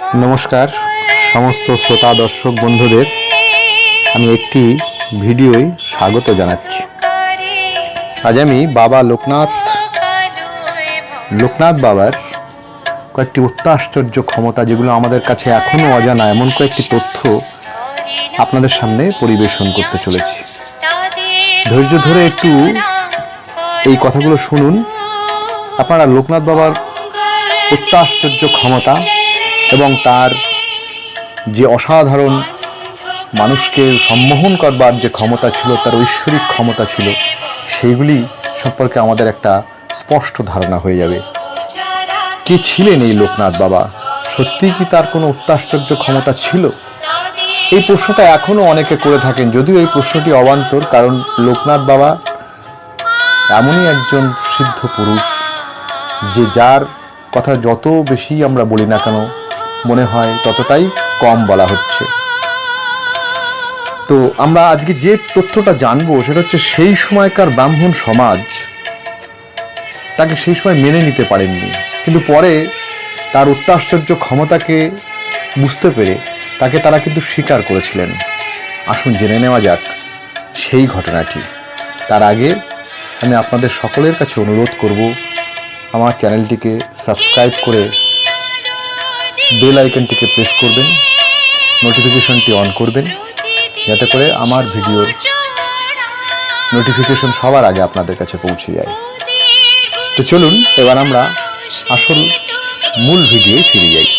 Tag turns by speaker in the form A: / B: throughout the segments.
A: নমস্কার সমস্ত শ্রোতা দর্শক বন্ধুদের, আমি একটি ভিডিওয় স্বাগত জানাচ্ছি। আজ আমি বাবা লোকনাথ বাবার কয়েকটি অত্যাশ্চর্য ক্ষমতা, যেগুলো আমাদের কাছে এখনো অজানা, এমন কয়েকটি তথ্য আপনাদের সামনে পরিবেশন করতে চলেছি। ধৈর্য ধরে একটু এই কথাগুলো শুনুন। আপনারা লোকনাথ বাবার অত্যাশ্চর্য ক্ষমতা এবং তার যে অসাধারণ মানুষকে সম্মোহন করবার যে ক্ষমতা ছিল, তার ঐশ্বরিক ক্ষমতা ছিল, সেইগুলি সম্পর্কে আমাদের একটা স্পষ্ট ধারণা হয়ে যাবে। কে ছিলেন এই লোকনাথ বাবা? সত্যিই কি তার কোনো অত্যাশ্চর্য ক্ষমতা ছিল? এই প্রশ্নটা এখনো অনেকে করে থাকেন, যদিও এই প্রশ্নটি অবান্তর, কারণ লোকনাথ বাবা এমনই একজন সিদ্ধ পুরুষ যে যার কথা যত বেশি আমরা বলি না কেন মনে হয় ততটাই কম বলা হচ্ছে। তো আমরা আজকে যে তথ্যটা জানবো সেটা হচ্ছে সেই সময়কার ব্রাহ্মণ সমাজ তাকে সেই সময় মেনে নিতে পারেননি, কিন্তু পরে তার অত্যাশ্চর্য ক্ষমতাকে বুঝতে পেরে তাকে তারা কিন্তু স্বীকার করেছিলেন। আসুন জেনে নেওয়া যাক সেই ঘটনাটি। তার আগে আমি আপনাদের সকলের কাছে অনুরোধ করব, আমার চ্যানেলটিকে সাবস্ক্রাইব করে বেল আইকনটিকে প্রেস করবেন, নোটিফিকেশনটি অন করবেন, যাতে করে আমার ভিডিওর নোটিফিকেশন সবার আগে আপনাদের কাছে পৌঁছে যায়। তো চলুন এবার আমরা আসল মূল ভিডিওয় ফিরে যাই।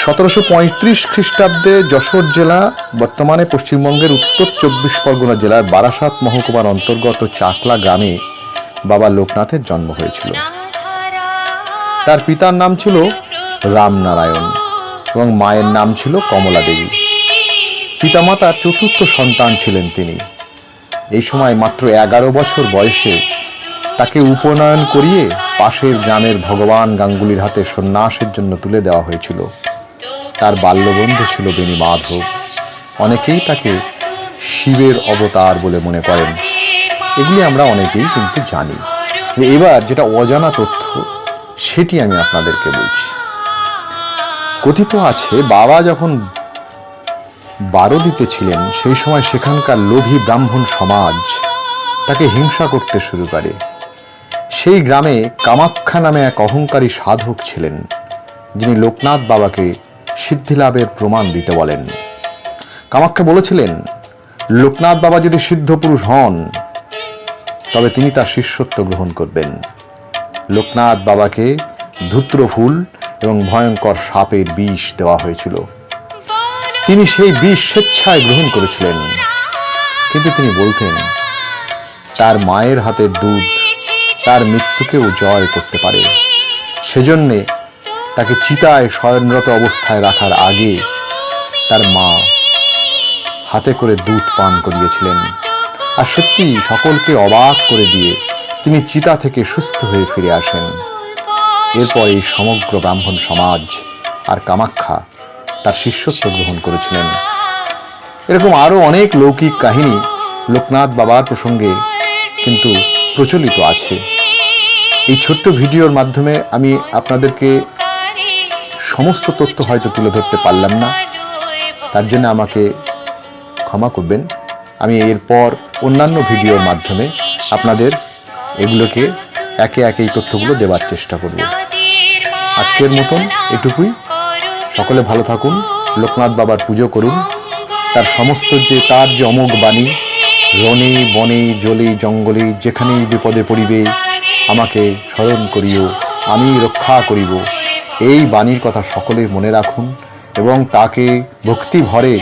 A: 1735 খ্রিস্টাব্দে যশোর জেলা, বর্তমানে পশ্চিমবঙ্গের উত্তর 24 পরগনা জেলার বারাসাত মহকুমার অন্তর্গত চাকলা গ্রামে বাবা লোকনাথের জন্ম হয়েছিল। তার পিতার নাম ছিল রামনারায়ণ এবং মায়ের নাম ছিল কমলা দেবী। পিতামাতার চতুর্থ সন্তান ছিলেন তিনি। এই সময় মাত্র 11 বছর বয়সে তাকে উপনয়ন করিয়ে পাশের গ্রামের ভগবান গাঙ্গুলির হাতে সন্ন্যাসের জন্য তুলে দেওয়া হয়েছিল। তার বাল্যবন্ধু ছিল বেণী মাধব। অনেকেই তাকে শিবের অবতার বলে মনে করেন। এগুলি আমরা অনেকেই কিন্তু জানি। এবার যেটা অজানা তথ্য সেটি আমি আপনাদেরকে বলছি। কথিত আছে বাবা যখন বারোদিতে ছিলেন সেই সময় সেখানকার লোভী ব্রাহ্মণ সমাজ তাকে হিংসা করতে শুরু করে। সেই গ্রামে কামাখ্যা নামে এক অহংকারী সাধক ছিলেন, যিনি লোকনাথ বাবাকে সিদ্ধিলাভের প্রমাণ দিতে বলেন। কামাখ্যা বলেছিলেন, লোকনাথ বাবা যদি সিদ্ধ পুরুষ হন তবে তিনি তার শিষ্যত্ব গ্রহণ করবেন। লোকনাথ বাবাকে ধূত্র ফুল এবং ভয়ঙ্কর সাপের বিষ দেওয়া হয়েছিল। তিনি সেই বিষ স্বেচ্ছায় গ্রহণ করেছিলেন, কিন্তু তিনি বলতেন তার মায়ের হাতের দুধ তার মৃত্যুকেও জয় করতে পারে। সেজন্যে তাকে চিতায় শয়নরত অবস্থায় রাখার আগে তার মা হাতে করে দুধ পান করিয়েছিলেন। আর সত্যি সকলকে অবাক করে দিয়ে তিনি চিতা থেকে সুস্থ হয়ে ফিরে আসেন। এরপর এই সমগ্র ব্রাহ্মণ সমাজ আর কামাখ্যা তার শিষ্যত্ব গ্রহণ করেছিলেন। এরকম আরো অনেক লৌকিক কাহিনী লোকনাথ বাবার প্রসঙ্গে কিন্তু প্রচলিত আছে। এই ছোট্ট ভিডিওর মাধ্যমে আমি আপনাদেরকে সমস্ত তথ্য হয়তো তুলে ধরতে পারলাম না, তার জন্য আমাকে ক্ষমা করবেন। আমি এরপর অন্যান্য ভিডিওর মাধ্যমে আপনাদের এগুলোকে একে একে এই তথ্যগুলো দেওয়ার চেষ্টা করব। আজকের মতন এটুকুই। সকলে ভালো থাকুন, লোকনাথ বাবার পুজো করুন। তার সমস্ত তার যে অমোঘ বাণী, রণে বনে জলে জঙ্গলে যেখানেই বিপদে পড়িবে আমাকে স্মরণ করিও, আমি রক্ষা করিব, এই বাণীর কথা সকলে মনে রাখুন এবং তাকে ভক্তি ভরে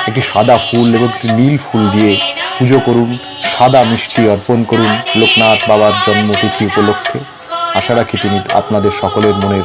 A: একটি সাদা ফুল এবং একটি নীল ফুল দিয়ে পুজো করুন, সাদা মিষ্টি অর্পণ করুন লোকনাথ বাবার জন্মতিথি উপলক্ষে। আশা রাখি তিনি আপনাদের সকলের মনের